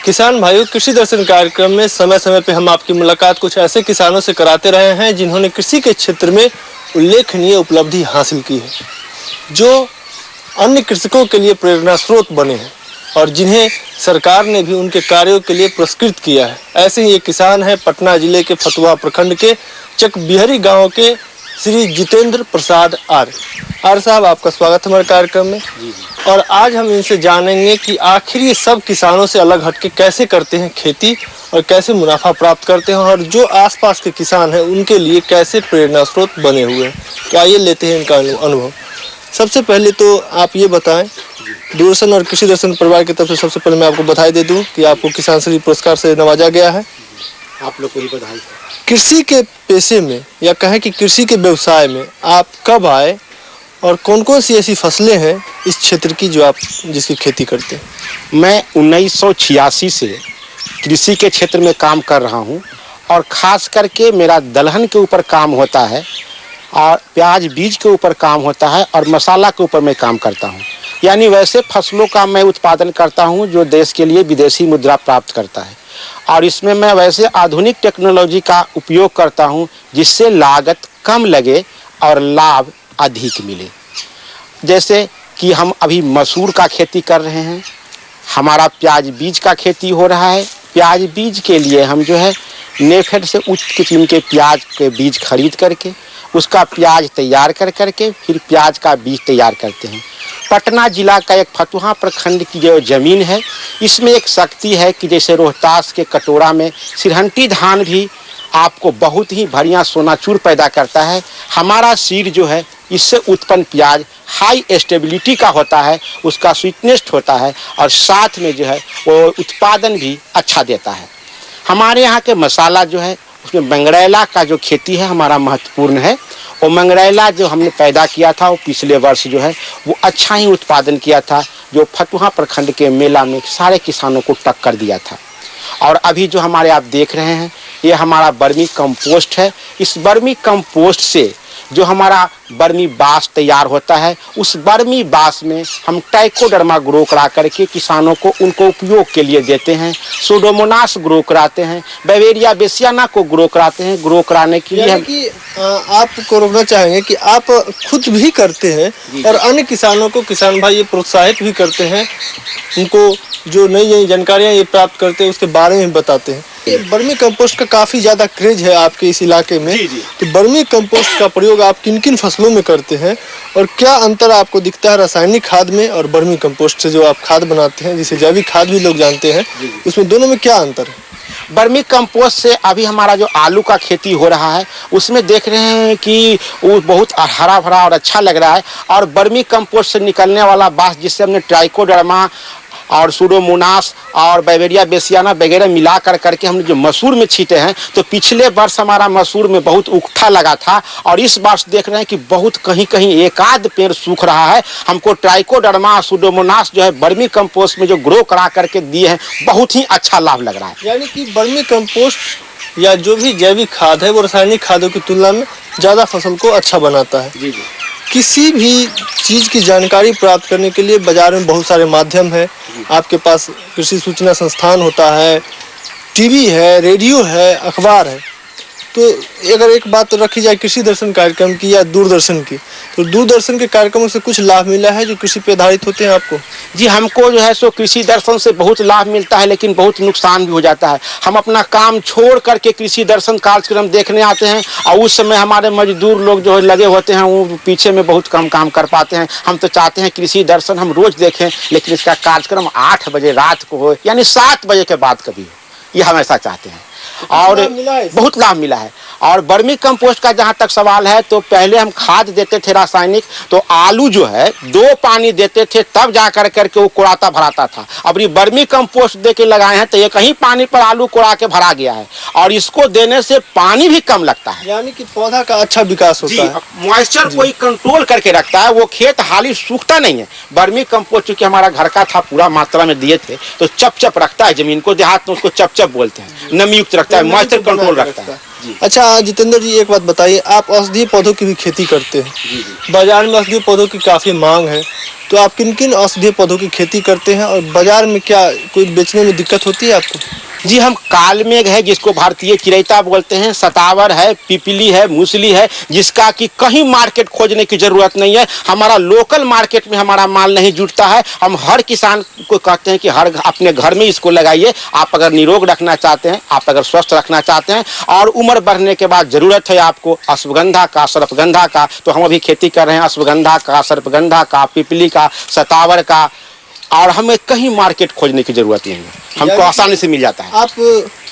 किसान भाइयों, कृषि दर्शन कार्यक्रम में समय समय पे हम आपकी मुलाकात कुछ ऐसे किसानों से कराते रहे हैं जिन्होंने कृषि के क्षेत्र में उल्लेखनीय उपलब्धि हासिल की है, जो अन्य कृषकों के लिए प्रेरणा स्रोत बने हैं और जिन्हें सरकार ने भी उनके कार्यों के लिए पुरस्कृत किया है। ऐसे ही एक किसान है पटना जिले के फतुहा प्रखंड के चकबिहरी गांव के श्री जितेंद्र प्रसाद आर्य साहब, आपका स्वागत है हमारे कार्यक्रम में। और आज हम इनसे जानेंगे कि आखिर ये सब किसानों से अलग हटके कैसे करते हैं खेती और कैसे मुनाफा प्राप्त करते हैं और जो आसपास के किसान हैं उनके लिए कैसे प्रेरणा स्रोत बने हुए हैं। तो आइए लेते हैं इनका अनुभव। सबसे पहले तो आप ये बताएं, दूरदर्शन और कृषि दर्शन परिवार की तरफ से सबसे पहले मैं आपको बधाई दे दूं कि आपको किसान श्री पुरस्कार से नवाजा गया है। आप लोग को भी बधाई। कृषि के पेशे में या कहें कि कृषि के व्यवसाय में आप कब आए और कौन कौन सी ऐसी फसलें हैं इस क्षेत्र की जो आप जिसकी खेती करते हैं? मैं 1986 से कृषि के क्षेत्र में काम कर रहा हूं और ख़ास करके मेरा दलहन के ऊपर काम होता है और प्याज बीज के ऊपर काम होता है और मसाला के ऊपर मैं काम करता हूं। यानी वैसे फसलों का मैं उत्पादन करता हूं जो देश के लिए विदेशी मुद्रा प्राप्त करता है और इसमें मैं वैसे आधुनिक टेक्नोलॉजी का उपयोग करता हूं जिससे लागत कम लगे और लाभ अधिक मिले। जैसे कि हम अभी मसूर का खेती कर रहे हैं, हमारा प्याज बीज का खेती हो रहा है। प्याज बीज के लिए हम जो है नेफेड से उच्च किस्म के प्याज के बीज खरीद करके उसका प्याज तैयार करके फिर प्याज का बीज तैयार करते हैं। पटना जिला का एक फतुहा प्रखंड की जो ज़मीन है, इसमें एक शक्ति है कि जैसे रोहतास के कटोरा में सिरहंटी धान भी आपको बहुत ही बढ़िया सोनाचूर पैदा करता है। हमारा सीड जो है इससे उत्पन्न प्याज हाई स्टेबिलिटी का होता है, उसका स्वीटनेस होता है और साथ में जो है वो उत्पादन भी अच्छा देता है। हमारे यहाँ के मसाला जो है उसमें मंगरैला का जो खेती है हमारा महत्वपूर्ण है। वो मंगरैला जो हमने पैदा किया था वो पिछले वर्ष जो है वो अच्छा ही उत्पादन किया था, जो फतुहा प्रखंड के मेला में सारे किसानों को टक्कर दिया था। और अभी जो हमारे आप देख रहे हैं ये हमारा बर्मी कंपोस्ट है। इस बर्मी कंपोस्ट से जो हमारा बर्मी बास तैयार होता है, उस बर्मी बास में हम ट्राइकोडर्मा ग्रो करा करके किसानों को उनको उपयोग के लिए देते हैं। सूडोमोनास ग्रो कराते हैं, बैवेरिया बेसियाना को ग्रो कराते हैं। ग्रो कराने के लिए कि आपको रोकना चाहेंगे कि आप खुद भी करते हैं और अन्य किसानों को किसान भाई ये प्रोत्साहित भी करते हैं, उनको जो नई नई जानकारियाँ ये प्राप्त करते हैं उसके बारे में बताते हैं। ये बर्मी कंपोस्ट का काफ़ी ज़्यादा क्रेज है आपके इस इलाके में। तो बर्मी कंपोस्ट का प्रयोग आप किन किन फसलों में करते हैं और क्या अंतर आपको दिखता है रासायनिक खाद में और बर्मी कंपोस्ट से जो आप खाद बनाते हैं जिसे जैविक खाद भी लोग जानते हैं, उसमें दोनों में क्या अंतर है? बर्मी कंपोस्ट से अभी हमारा जो आलू का खेती हो रहा है उसमें देख रहे हैं कि वो बहुत हरा भरा और अच्छा लग रहा है। और बर्मी कंपोस्ट से निकलने वाला बास जिससे हमने ट्राइकोडर्मा और सूडोमोनास और बैवेरिया बेसियाना वगैरह मिला करके हमने जो मसूर में छींटे हैं, तो पिछले वर्ष हमारा मसूर में बहुत उकठा लगा था और इस वर्ष देख रहे हैं कि बहुत कहीं कहीं एक आध पेड़ सूख रहा है। हमको ट्राइकोडर्मा सूडोमोनास जो है बर्मी कंपोस्ट में जो ग्रो करा करके दिए हैं, बहुत ही अच्छा लाभ लग रहा है। यानी कि बर्मी कंपोस्ट या जो भी जैविक खाद है वो रासायनिक खादों की तुलना में ज़्यादा फसल को अच्छा बनाता है। जी। किसी भी चीज़ की जानकारी प्राप्त करने के लिए बाजार में बहुत सारे माध्यम है। आपके पास कृषि सूचना संस्थान होता है, टीवी है, रेडियो है, अखबार है। तो अगर एक बात रखी जाए कृषि दर्शन कार्यक्रम की या दूरदर्शन की, तो दूरदर्शन के कार्यक्रमों से कुछ लाभ मिला है जो कृषि पे आधारित होते हैं आपको? जी, हमको जो है सो कृषि दर्शन से बहुत लाभ मिलता है लेकिन बहुत नुकसान भी हो जाता है। हम अपना काम छोड़ करके कृषि दर्शन कार्यक्रम देखने आते हैं और उस समय हमारे मजदूर लोग जो लगे होते हैं वो पीछे में बहुत कम काम कर पाते हैं। हम तो चाहते हैं कृषि दर्शन हम रोज देखें लेकिन इसका कार्यक्रम 8 बजे रात को हो यानी 7 बजे के बाद कभी हो, ये हम ऐसा चाहते हैं। और बहुत लाभ मिला है। और बर्मी कंपोस्ट का जहाँ तक सवाल है तो पहले हम खाद देते थे रासायनिक, तो आलू जो है 2 पानी देते थे तब जा करके वो कोड़ाता भराता था। अब ये बर्मी कंपोस्ट दे के लगाए हैं तो ये कहीं पानी पर आलू कोड़ा के भरा गया है और इसको देने से पानी भी कम लगता है, यानी कि पौधा का अच्छा विकास होता है। मॉइस्चर को ही कंट्रोल करके रखता है, वो खेत हाली सूखता नहीं है। बर्मी कंपोस्ट चूंकि हमारा घर का था पूरा मात्रा में दिए थे तो चप चप रखता है जमीन को, देहात में उसको चप चप बोलते हैं, नमी युक्त रखता है, मॉइस्चर कंट्रोल रखता है। अच्छा जितेंद्र जी, एक बात बताइए, आप औषधीय पौधों की भी खेती करते हैं। बाजार में औषधीय पौधों की काफ़ी मांग है, तो आप किन किन औषधीय पौधों की खेती करते हैं और बाजार में क्या कोई बेचने में दिक्कत होती है आपको? जी, हम कालमेघ है जिसको भारतीय चिरैता बोलते हैं, सतावर है, पिपली है, मूसली है, जिसका कि कहीं मार्केट खोजने की जरूरत नहीं है। हमारा लोकल मार्केट में हमारा माल नहीं जुटता है। हम हर किसान को कहते हैं कि हर अपने घर में इसको लगाइए। आप अगर निरोग रखना चाहते हैं, आप अगर स्वस्थ रखना चाहते हैं और उम्र बढ़ने के बाद जरूरत है आपको अश्वगंधा का, सर्पगंधा का, तो हम अभी खेती कर रहे हैं अश्वगंधा का, सर्पगंधा का, पिपली का, सतावर का, और हमें कहीं मार्केट खोजने की जरूरत नहीं है, हमको आसानी से मिल जाता है। आप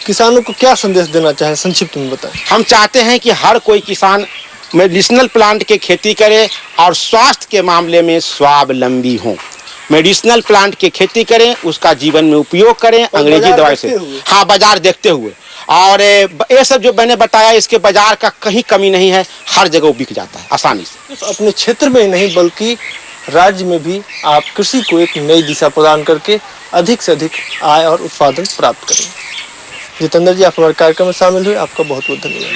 किसानों को क्या संदेश देना चाहें, संक्षिप्त में बताएं। हम चाहते हैं कि हर कोई किसान मेडिसिनल प्लांट की खेती करे और स्वास्थ्य के मामले में स्वावलंबी हो। मेडिसिनल प्लांट की खेती करें, उसका जीवन में उपयोग करें अंग्रेजी दवाई से, हाँ, बाजार देखते हुए। और ये सब जो मैंने बताया, इसके बाजार का कहीं कमी नहीं है, हर जगह बिक जाता है आसानी से। सिर्फ अपने क्षेत्र में ही नहीं बल्कि राज्य में भी आप कृषि को एक नई दिशा प्रदान करके अधिक से अधिक आय और उत्पादन प्राप्त करें। जितेंद्र जी, आप हमारे कार्यक्रम में शामिल हुए, आपका बहुत बहुत धन्यवाद।